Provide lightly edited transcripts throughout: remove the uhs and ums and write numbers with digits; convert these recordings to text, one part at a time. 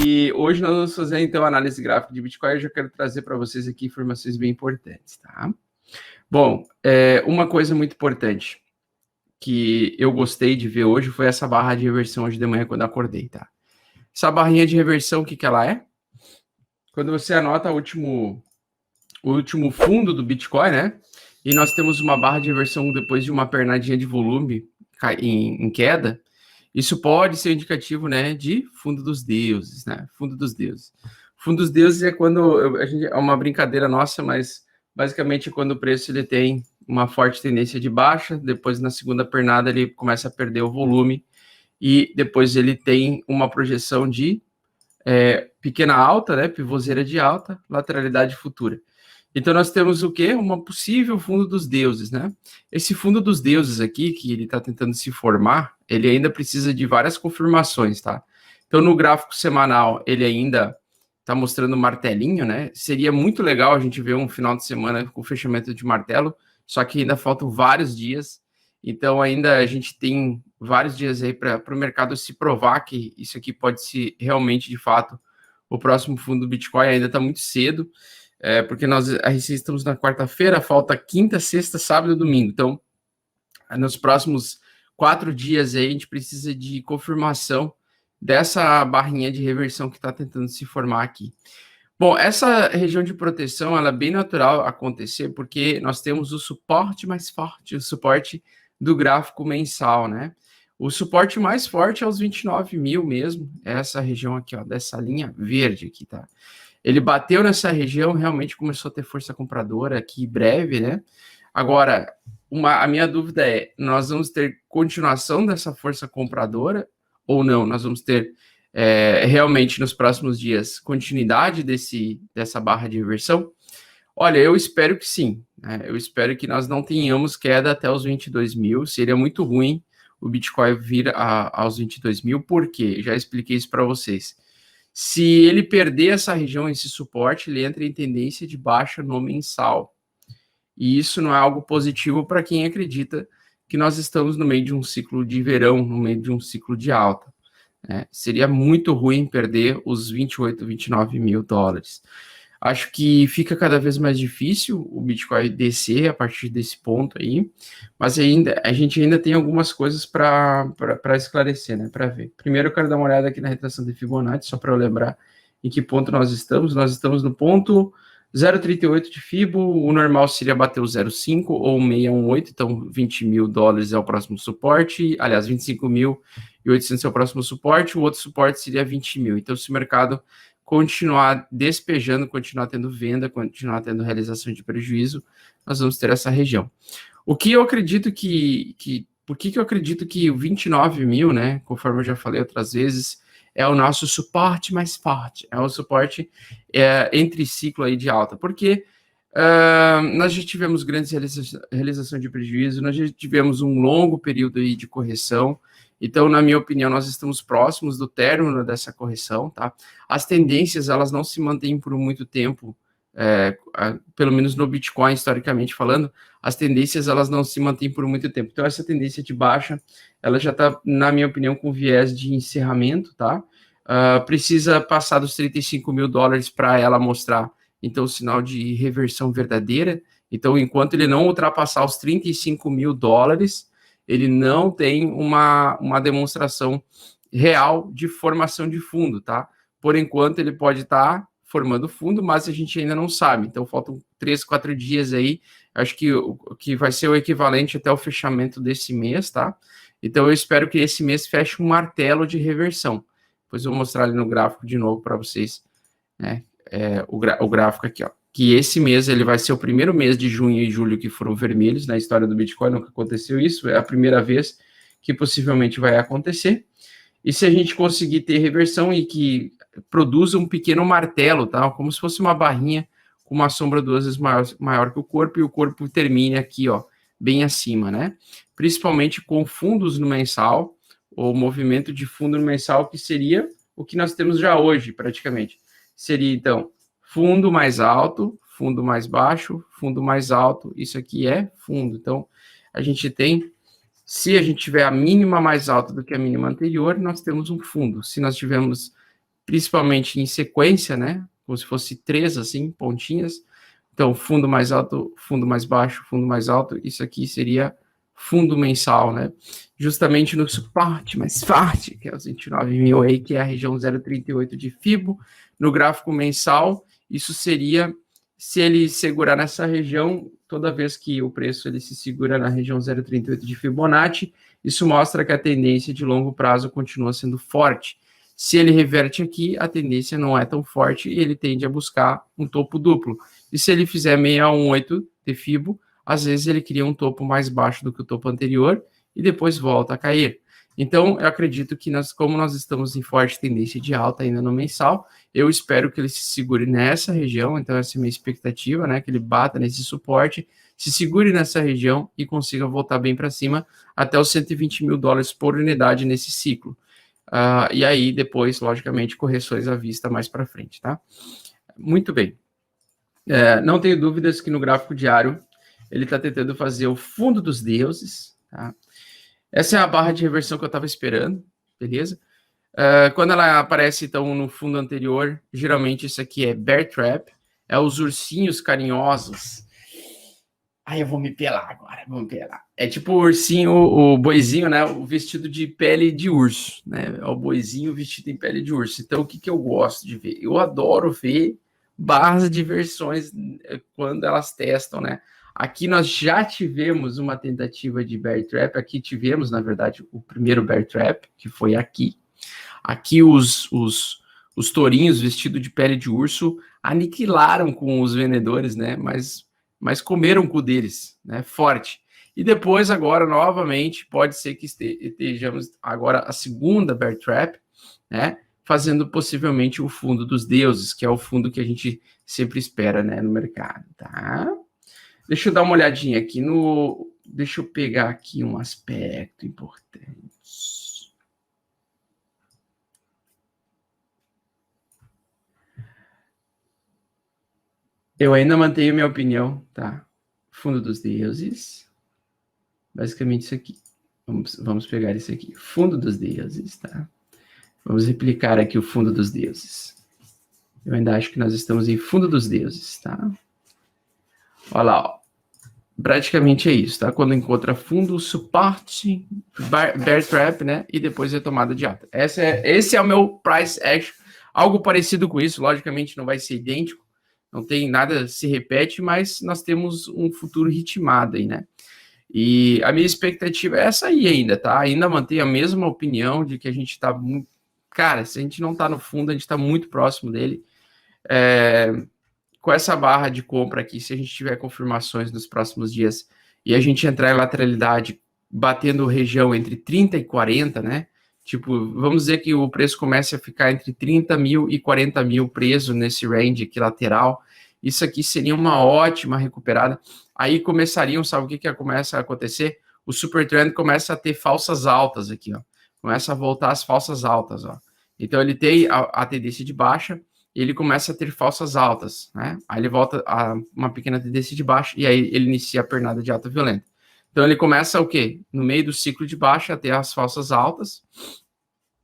E hoje nós vamos fazer, então, análise gráfica de Bitcoin. Eu já quero trazer para vocês aqui informações bem importantes, tá? Bom, uma coisa muito importante que eu gostei de ver hoje foi essa barra de reversão hoje de manhã quando eu acordei, tá? Essa barrinha de reversão, o que ela é? Quando você anota o último fundo do Bitcoin, né? E nós temos uma barra de reversão depois de uma pernadinha de volume em queda. Isso pode ser indicativo, né, de fundo dos deuses, né? Fundo dos deuses. Fundo dos deuses é quando é uma brincadeira nossa, mas basicamente é quando o preço ele tem uma forte tendência de baixa, depois na segunda pernada ele começa a perder o volume e depois ele tem uma projeção de pequena alta, né, pivôzeira de alta, lateralidade futura. Então nós temos o quê? Uma possível fundo dos deuses, né? Esse fundo dos deuses aqui, que ele está tentando se formar, ele ainda precisa de várias confirmações, tá? Então no gráfico semanal, ele ainda está mostrando martelinho, né? Seria muito legal a gente ver um final de semana com fechamento de martelo, só que ainda faltam vários dias, então ainda a gente tem vários dias aí para o mercado se provar que isso aqui pode ser realmente, de fato, o próximo fundo do Bitcoin. Ainda está muito cedo, porque nós estamos na quarta-feira, falta quinta, sexta, sábado e domingo. Então, nos próximos 4 dias aí, a gente precisa de confirmação dessa barrinha de reversão que está tentando se formar aqui. Bom, essa região de proteção, ela é bem natural acontecer, porque nós temos o suporte mais forte, o suporte do gráfico mensal, né? O suporte mais forte é os 29 mil mesmo, é essa região aqui, ó, dessa linha verde aqui, tá? Ele bateu nessa região, realmente começou a ter força compradora aqui breve, né? Agora, a minha dúvida é, nós vamos ter continuação dessa força compradora ou não? Nós vamos ter realmente nos próximos dias continuidade dessa barra de reversão? Olha, eu espero que sim, né? Eu espero que nós não tenhamos queda até os 22 mil. Seria muito ruim o Bitcoin vir aos 22 mil, porque já expliquei isso para vocês. Se ele perder essa região, esse suporte, ele entra em tendência de baixa no mensal. E isso não é algo positivo para quem acredita que nós estamos no meio de um ciclo de verão, no meio de um ciclo de alta. Seria muito ruim perder os 28, 29 mil dólares. Acho que fica cada vez mais difícil o Bitcoin descer a partir desse ponto aí, mas a gente ainda tem algumas coisas para esclarecer, né, para ver. Primeiro eu quero dar uma olhada aqui na retração de Fibonacci, só para eu lembrar em que ponto nós estamos. Nós estamos no ponto 0,38 de Fibo, o normal seria bater o 0,5 ou 618, então 20 mil dólares é o próximo suporte, aliás, 25.800 é o próximo suporte, o outro suporte seria 20 mil. Então, se o mercado continuar despejando, continuar tendo venda, continuar tendo realização de prejuízo, nós vamos ter essa região. O que eu acredito por que eu acredito que o 29 mil, né, conforme eu já falei outras vezes, é o nosso suporte mais forte, é o suporte entre ciclo aí de alta, porque nós já tivemos grandes realização de prejuízo, nós já tivemos um longo período aí de correção. Então, na minha opinião, nós estamos próximos do término dessa correção, tá? As tendências, elas não se mantêm por muito tempo, pelo menos no Bitcoin, historicamente falando, as tendências, elas não se mantêm por muito tempo. Então, essa tendência de baixa, ela já está, na minha opinião, com viés de encerramento, tá? Precisa passar dos 35 mil dólares para ela mostrar, então, o sinal de reversão verdadeira. Então, enquanto ele não ultrapassar os 35 mil dólares, ele não tem uma demonstração real de formação de fundo, tá? Por enquanto, ele pode estar formando fundo, mas a gente ainda não sabe. Então, faltam 3, 4 dias aí. Acho que vai ser o equivalente até o fechamento desse mês, tá? Então, eu espero que esse mês feche um martelo de reversão. Depois eu vou mostrar ali no gráfico de novo para vocês, né? O gráfico aqui, ó. Que esse mês ele vai ser o primeiro mês de junho e julho que foram vermelhos na história do Bitcoin, nunca aconteceu isso, é a primeira vez que possivelmente vai acontecer. E se a gente conseguir ter reversão e que produza um pequeno martelo, tá? Como se fosse uma barrinha com uma sombra 2 vezes maior que o corpo, e o corpo termine aqui, ó, bem acima, né? Principalmente com fundos no mensal, ou movimento de fundo no mensal, que seria o que nós temos já hoje, praticamente. Seria, então, fundo mais alto, fundo mais baixo, fundo mais alto, isso aqui é fundo. Então, a gente tem, se a gente tiver a mínima mais alta do que a mínima anterior, nós temos um fundo. Se nós tivermos principalmente em sequência, né? Como se fosse 3, assim, pontinhas. Então, fundo mais alto, fundo mais baixo, fundo mais alto. Isso aqui seria fundo mensal, né? Justamente no suporte mais forte, que é os 29 mil aí, que é a região 0,38 de FIBO. No gráfico mensal, isso seria se ele segurar nessa região, toda vez que o preço ele se segura na região 0,38 de Fibonacci, isso mostra que a tendência de longo prazo continua sendo forte. Se ele reverte aqui, a tendência não é tão forte e ele tende a buscar um topo duplo. E se ele fizer 618 de Fibo, às vezes ele cria um topo mais baixo do que o topo anterior e depois volta a cair. Então, eu acredito que como nós estamos em forte tendência de alta ainda no mensal, eu espero que ele se segure nessa região, então essa é a minha expectativa, né, que ele bata nesse suporte, se segure nessa região e consiga voltar bem para cima até os 120 mil dólares por unidade nesse ciclo. E aí, depois, logicamente, correções à vista mais para frente, tá? Muito bem. Não tenho dúvidas que no gráfico diário ele está tentando fazer o fundo dos deuses, tá? Essa é a barra de reversão que eu estava esperando, beleza? Quando ela aparece, então, no fundo anterior, geralmente isso aqui é bear trap, é os ursinhos carinhosos. Eu vou me pelar agora, vamos pelar. É tipo o ursinho, o boizinho, né? O vestido de pele de urso, né? É o boizinho vestido em pele de urso. Então, o que eu gosto de ver? Eu adoro ver barras de versões quando elas testam, né? Aqui nós já tivemos uma tentativa de bear trap. Aqui tivemos, na verdade, o primeiro bear trap, que foi aqui. Aqui os tourinhos vestidos de pele de urso aniquilaram com os vendedores, né? Mas comeram o cu deles, né? Forte. E depois, agora, novamente, pode ser que estejamos agora a segunda bear trap, né? Fazendo possivelmente o fundo dos deuses, que é o fundo que a gente sempre espera, né? No mercado, tá? Deixa eu dar uma olhadinha aqui no... Deixa eu pegar aqui um aspecto importante. Eu ainda mantenho minha opinião, tá? Fundo dos deuses. Basicamente isso aqui. Vamos pegar isso aqui. Fundo dos deuses, tá? Vamos replicar aqui o fundo dos deuses. Eu ainda acho que nós estamos em fundo dos deuses, tá? Olha lá, ó. Praticamente é isso, tá? Quando encontra fundo, suporte, bear trap, né? E depois retomada de alta. Esse é o meu price action. Algo parecido com isso, logicamente não vai ser idêntico. Não tem nada, se repete, mas nós temos um futuro ritmado aí, né? E a minha expectativa é essa aí ainda, tá? Ainda mantenho a mesma opinião de que a gente tá muito... Cara, se a gente não tá no fundo, a gente tá muito próximo dele. Com essa barra de compra aqui, se a gente tiver confirmações nos próximos dias e a gente entrar em lateralidade batendo região entre 30 e 40, né? Tipo, vamos dizer que o preço comece a ficar entre 30 mil e 40 mil preso nesse range aqui lateral. Isso aqui seria uma ótima recuperada. Aí começariam, sabe o que começa a acontecer? O super trend começa a ter falsas altas aqui, ó. Começa a voltar as falsas altas, ó. Então ele tem a tendência de baixa, ele começa a ter falsas altas, né? Aí ele volta a uma pequena tendência de baixa e aí ele inicia a pernada de alta violenta. Então ele começa o quê? No meio do ciclo de baixa, a ter as falsas altas,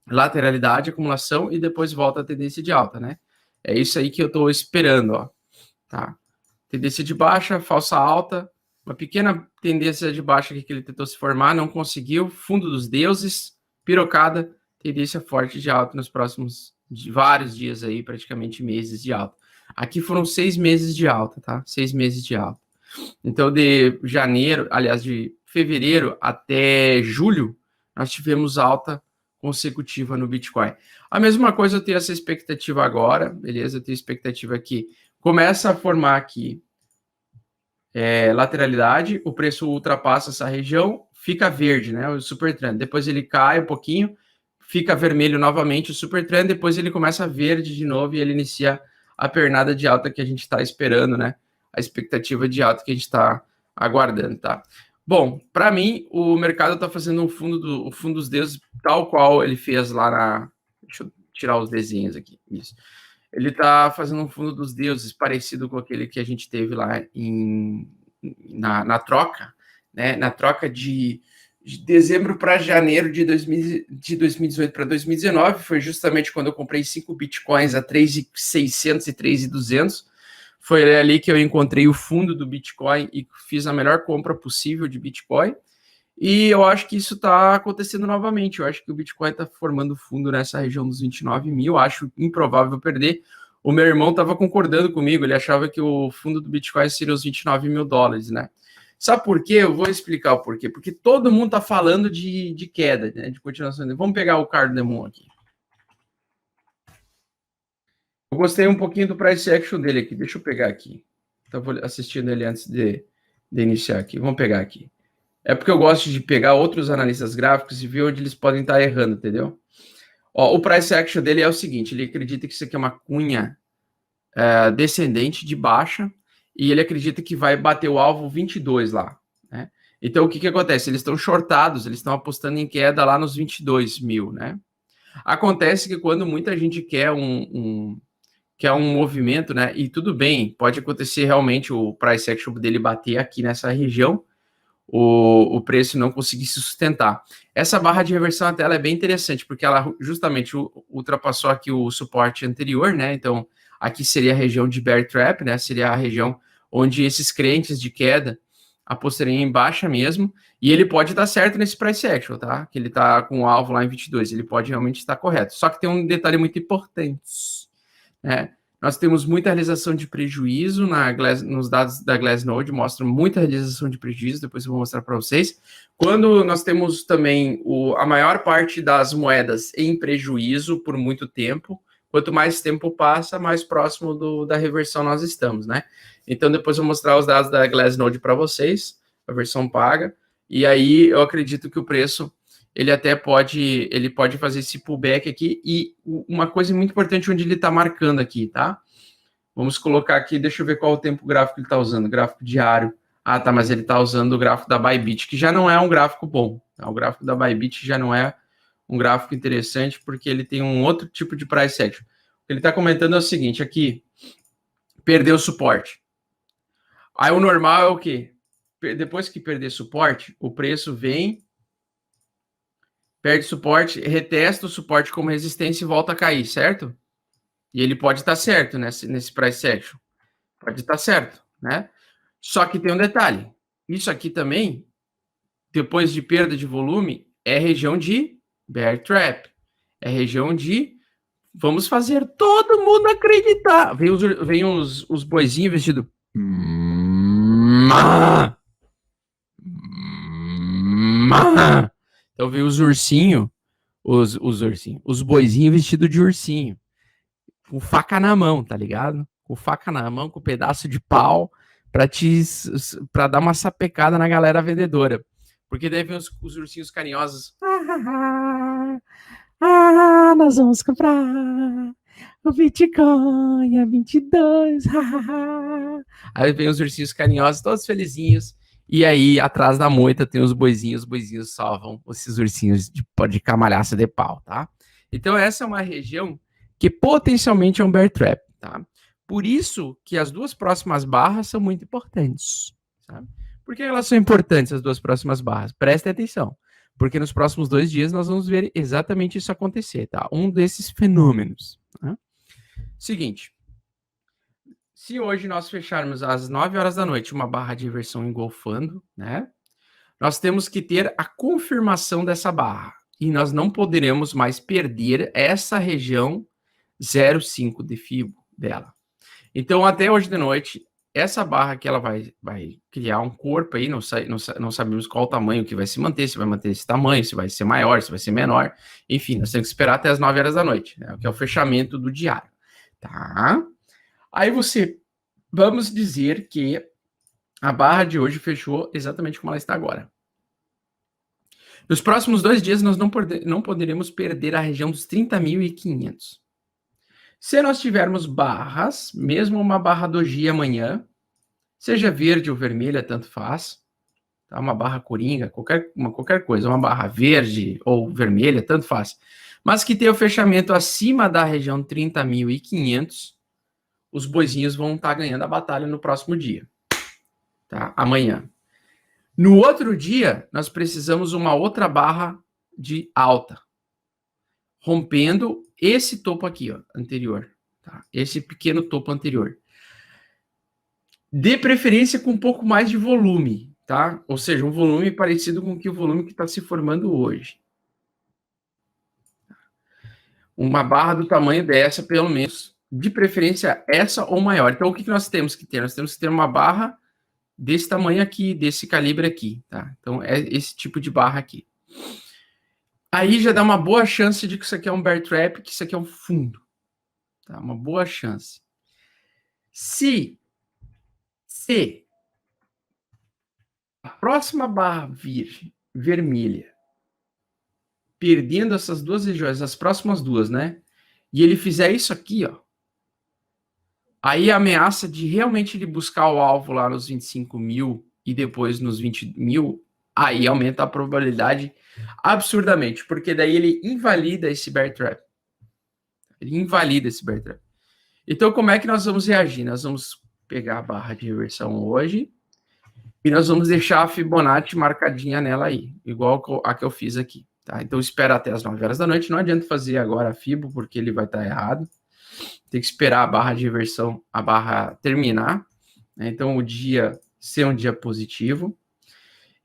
lateralidade, acumulação e depois volta a tendência de alta, né? É isso aí que eu estou esperando, ó. Tá? Tendência de baixa, falsa alta, uma pequena tendência de baixa aqui que ele tentou se formar, não conseguiu, fundo dos deuses, pirocada, tendência forte de alta nos próximos vários dias aí, praticamente meses de alta. Aqui foram 6 meses de alta, tá? 6 meses de alta. Então, de janeiro, aliás, de fevereiro até julho, nós tivemos alta consecutiva no Bitcoin. A mesma coisa eu tenho essa expectativa agora, beleza? Eu tenho expectativa que começa a formar aqui lateralidade, o preço ultrapassa essa região, fica verde, né? O super trend. Depois ele cai um pouquinho, fica vermelho novamente o super trend, depois ele começa verde de novo e ele inicia a pernada de alta que a gente está esperando, né? A expectativa de alta que a gente está aguardando, tá? Bom, para mim, o mercado está fazendo o fundo dos deuses tal qual ele fez lá na... Deixa eu tirar os desenhos aqui, isso. Ele está fazendo um fundo dos deuses parecido com aquele que a gente teve lá na troca, né? Na troca de de dezembro para janeiro de 2018 para 2019, foi justamente quando eu comprei 5 bitcoins a 3.600 e 3.200. Foi ali que eu encontrei o fundo do Bitcoin e fiz a melhor compra possível de Bitcoin. E eu acho que isso está acontecendo novamente. Eu acho que o Bitcoin está formando fundo nessa região dos 29 mil. Acho improvável perder. O meu irmão estava concordando comigo. Ele achava que o fundo do Bitcoin seria os 29 mil dólares, né? Sabe por quê? Eu vou explicar o porquê. Porque todo mundo está falando de queda, né? De continuação. Vamos pegar o Cardemon aqui. Eu gostei um pouquinho do price action dele aqui. Deixa eu pegar aqui. Estava assistindo ele antes de iniciar aqui. Vamos pegar aqui. É porque eu gosto de pegar outros analistas gráficos e ver onde eles podem estar errando, entendeu? Ó, o price action dele é o seguinte, ele acredita que isso aqui é uma cunha descendente de baixa e ele acredita que vai bater o alvo 22 lá, né? Então, o que que acontece? Eles estão shortados, eles estão apostando em queda lá nos 22 mil, né? Acontece que quando muita gente quer quer um movimento, né? E tudo bem, pode acontecer realmente o price action dele bater aqui nessa região, o preço não conseguir se sustentar. Essa barra de reversão até ela é bem interessante, porque ela justamente ultrapassou aqui o suporte anterior, né? Então, aqui seria a região de bear trap, né? Seria a região onde esses crentes de queda apostariam em baixa mesmo, e ele pode dar certo nesse price action, tá? Que ele tá com o alvo lá em 22, ele pode realmente estar correto. Só que tem um detalhe muito importante, né? Nós temos muita realização de prejuízo nos dados da Glassnode, mostram muita realização de prejuízo, depois eu vou mostrar para vocês. Quando nós temos também a maior parte das moedas em prejuízo por muito tempo, quanto mais tempo passa, mais próximo da reversão nós estamos, né? Então depois eu vou mostrar os dados da Glassnode para vocês, a versão paga, e aí eu acredito que o preço ele até pode fazer esse pullback aqui, e uma coisa muito importante onde ele está marcando aqui, tá? Vamos colocar aqui, deixa eu ver qual o tempo gráfico ele está usando, gráfico diário. Ah, tá, mas ele está usando o gráfico da Bybit, que já não é um gráfico bom. Tá? O gráfico da Bybit já não é um gráfico interessante, porque ele tem um outro tipo de price action. O que ele está comentando é o seguinte, aqui, perdeu o suporte. Aí o normal é o quê? Depois que perder suporte, o preço vem, perde suporte, retesta o suporte como resistência e volta a cair, certo? E ele pode estar certo nesse price action. Pode estar certo, né? Só que tem um detalhe. Isso aqui também, depois de perda de volume, é região de bear trap. É região de vamos fazer todo mundo acreditar. Vem os boizinhos vestidos. Então vem os ursinhos, os boizinhos vestidos de ursinho, com faca na mão, tá ligado? Com faca na mão, com pedaço de pau, pra dar uma sapecada na galera vendedora. Porque daí vem os ursinhos carinhosos. Nós vamos comprar o Bitcoin a 22. Aí vem os ursinhos carinhosos, todos felizinhos. E aí, atrás da moita, tem os boizinhos salvam esses ursinhos de camalhaça de pau, tá? Então, essa é uma região que potencialmente é um bear trap, tá? Por isso que as duas próximas barras são muito importantes, sabe? Por que elas são importantes, as duas próximas barras? Prestem atenção, porque nos próximos 2 dias nós vamos ver exatamente isso acontecer, tá? Um desses fenômenos. Tá? Seguinte, se hoje nós fecharmos às 9 horas da noite uma barra de reversão engolfando, né? Nós temos que ter a confirmação dessa barra. E nós não poderemos mais perder essa região 0,5 de FIBO dela. Então, até hoje de noite, essa barra aqui ela vai criar um corpo aí, não sabemos qual o tamanho que vai se manter, se vai manter esse tamanho, se vai ser maior, se vai ser menor. Enfim, nós temos que esperar até as 9 horas da noite, né, que é o fechamento do diário. Tá? Aí vamos dizer que a barra de hoje fechou exatamente como ela está agora. Nos próximos 2 dias, nós não poderemos perder a região dos 30.500. Se nós tivermos barras, mesmo uma barra doji amanhã, seja verde ou vermelha, tanto faz, tá? Uma barra coringa, qualquer coisa, uma barra verde ou vermelha, tanto faz, mas que tenha o fechamento acima da região 30.500, os boizinhos vão estar ganhando a batalha no próximo dia, tá? Amanhã. No outro dia, nós precisamos uma outra barra de alta, rompendo esse topo aqui, ó, anterior, tá? Esse pequeno topo anterior. De preferência com um pouco mais de volume, tá? Ou seja, um volume parecido com o volume que está se formando hoje. Uma barra do tamanho dessa, pelo menos, de preferência essa ou maior. Então, o que nós temos que ter? Nós temos que ter uma barra desse tamanho aqui, desse calibre aqui, tá? Então, é esse tipo de barra aqui. Aí já dá uma boa chance de que isso aqui é um bear trap, que isso aqui é um fundo. Tá? Uma boa chance. Se a próxima barra vir vermelha, perdendo essas duas regiões, as próximas duas, né? E ele fizer isso aqui, ó. Aí a ameaça de realmente ele buscar o alvo lá nos 25 mil e depois nos 20 mil, aí aumenta a probabilidade absurdamente, porque daí ele invalida esse bear trap. Ele invalida esse bear trap. Então, como é que nós vamos reagir? Nós vamos pegar a barra de reversão hoje e nós vamos deixar a Fibonacci marcadinha nela aí, igual a que eu fiz aqui. Tá? Então, espera até as 9 horas da noite. Não adianta fazer agora a Fibo, porque ele vai estar errado. Tem que esperar a barra de reversão, a barra terminar. Né? Então, o dia ser um dia positivo.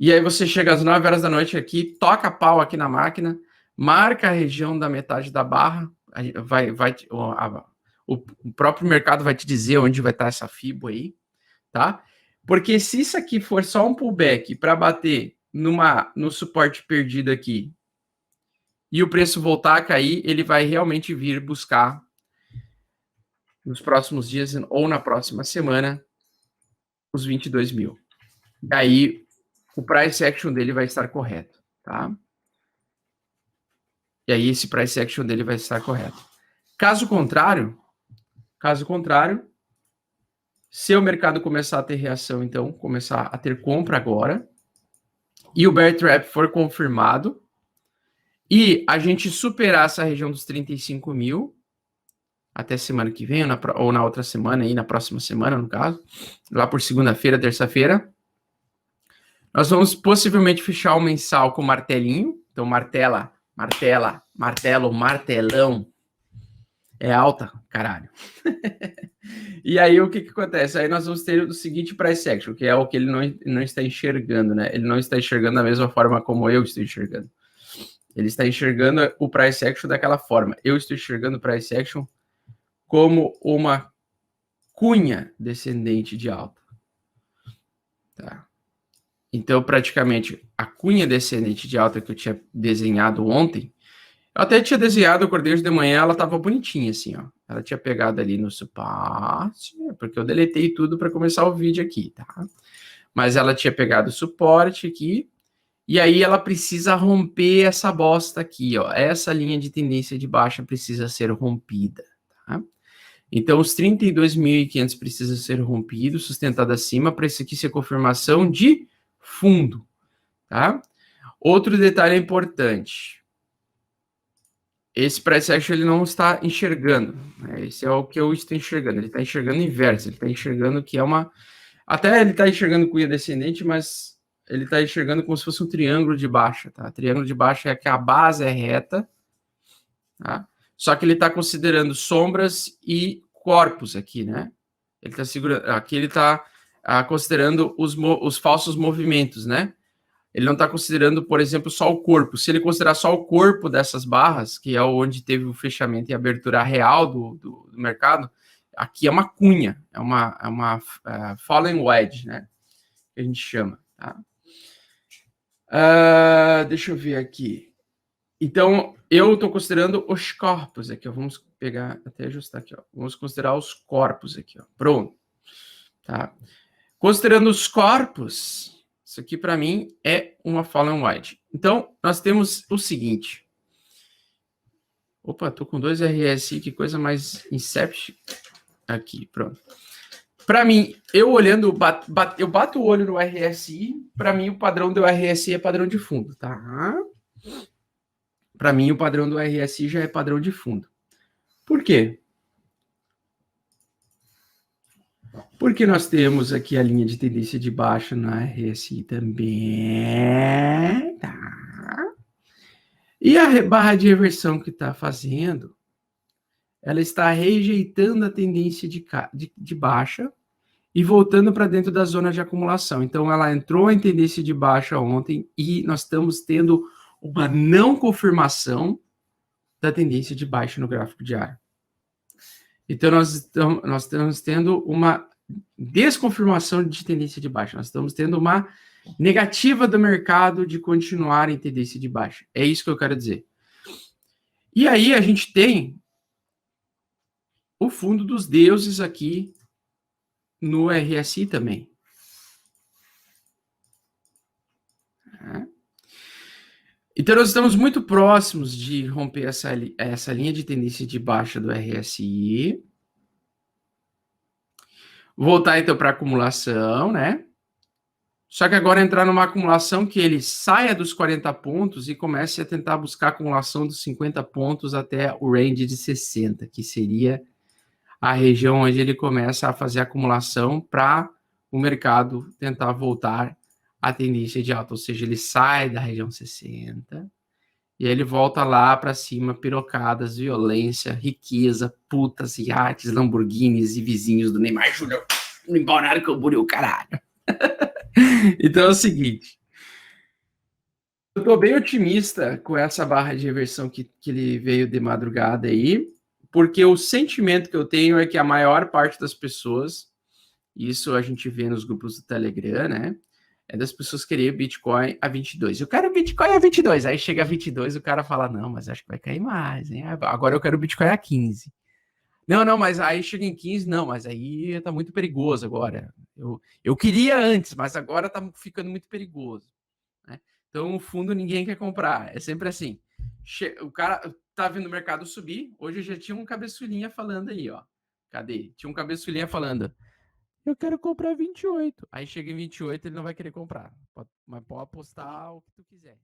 E aí você chega às 9 horas da noite aqui, toca pau aqui na máquina, marca a região da metade da barra, o próprio mercado vai te dizer onde vai estar essa FIBO aí, tá? Porque se isso aqui for só um pullback para bater no suporte perdido aqui e o preço voltar a cair, ele vai realmente vir buscar nos próximos dias ou na próxima semana os 22 mil. Daí o price action dele vai estar correto, tá? E aí esse price action dele vai estar correto. Caso contrário, se o mercado começar a ter reação, então, começar a ter compra agora, e o bear trap for confirmado, e a gente superar essa região dos 35 mil, até semana que vem, ou na outra semana, aí na próxima semana, no caso, lá por segunda-feira, terça-feira, nós vamos possivelmente fechar o mensal com martelinho, então martelo, martelão, é alta, caralho. E aí, o que acontece? Aí nós vamos ter o seguinte price action, que é o que ele não está enxergando, né? Ele não está enxergando da mesma forma como eu estou enxergando. Ele está enxergando o price action daquela forma. Eu estou enxergando o price action como uma cunha descendente de alta. Tá? Então, praticamente, a cunha descendente de alta que eu tinha desenhado ontem, eu até tinha desenhado, eu acordei hoje de manhã, ela estava bonitinha, assim, ó. Ela tinha pegado ali no suporte, porque eu deletei tudo para começar o vídeo aqui, tá? Mas ela tinha pegado o suporte aqui, e aí ela precisa romper essa bosta aqui, ó. Essa linha de tendência de baixa precisa ser rompida, tá? Então, os 32.500 precisa ser rompido, sustentado acima, para isso aqui ser confirmação de fundo, tá? Outro detalhe importante. Esse price action ele não está enxergando. Né? Esse é o que eu estou enxergando. Ele está enxergando inverso. Ele está enxergando que é uma... Até ele está enxergando cunha descendente, mas ele está enxergando como se fosse um triângulo de baixa. Tá? Triângulo de baixa é que a base é reta. Tá? Só que ele está considerando sombras e corpos aqui, né? Ele está segurando... Aqui ele está considerando os falsos movimentos, né? Ele não está considerando, por exemplo, só o corpo. Se ele considerar só o corpo dessas barras, que é onde teve o fechamento e abertura real do mercado, aqui é uma cunha, é uma fallen wedge, né? Que a gente chama. Tá? Deixa eu ver aqui. Então, eu estou considerando os corpos aqui. Ó. Vamos pegar, até ajustar aqui. Ó. Vamos considerar os corpos aqui. Ó. Pronto. Tá? Considerando os corpos... Isso aqui, para mim, é uma fallen wedge. Então, nós temos o seguinte. Opa, tô com 2 RSI, que coisa mais incept. Aqui, pronto. Para mim, eu olhando, eu bato o olho no RSI, para mim o padrão do RSI é padrão de fundo, tá? Para mim, o padrão do RSI já é padrão de fundo. Por quê? Porque nós temos aqui a linha de tendência de baixa na RSI também, tá? E a barra de reversão que está fazendo, ela está rejeitando a tendência de baixa e voltando para dentro da zona de acumulação. Então, ela entrou em tendência de baixa ontem e nós estamos tendo uma não confirmação da tendência de baixa no gráfico diário. Então, nós estamos tendo uma desconfirmação de tendência de baixa. Nós estamos tendo uma negativa do mercado de continuar em tendência de baixa. É isso que eu quero dizer. E aí a gente tem o fundo dos deuses aqui no RSI também. Então, nós estamos muito próximos de romper essa linha de tendência de baixa do RSI. Voltar, então, para acumulação, né? Só que agora entrar numa acumulação que ele saia dos 40 pontos e comece a tentar buscar a acumulação dos 50 pontos até o range de 60, que seria a região onde ele começa a fazer acumulação para o mercado tentar voltar à tendência de alta, ou seja, ele sai da região 60 e ele volta lá para cima, pirocadas, violência, riqueza, putas, iates, Lamborghinis e vizinhos do Neymar Júnior, embora que eu buri o caralho. Então é o seguinte, eu estou bem otimista com essa barra de reversão que ele veio de madrugada aí, porque o sentimento que eu tenho é que a maior parte das pessoas, isso a gente vê nos grupos do Telegram, né? É das pessoas querer Bitcoin a 22. Eu quero Bitcoin a 22. Aí chega a 22, o cara fala, não, mas acho que vai cair mais, hein? Agora eu quero Bitcoin a 15. Não, mas aí chega em 15, não, mas aí tá muito perigoso agora. Eu queria antes, mas agora tá ficando muito perigoso. Né? Então, o fundo ninguém quer comprar. É sempre assim. O cara tá vendo o mercado subir. Hoje já tinha um cabeçulinha falando aí, ó. Cadê? Tinha um cabeçulinha falando. Eu quero comprar 28. Aí chega em 28, ele não vai querer comprar. Mas pode apostar o que tu quiser.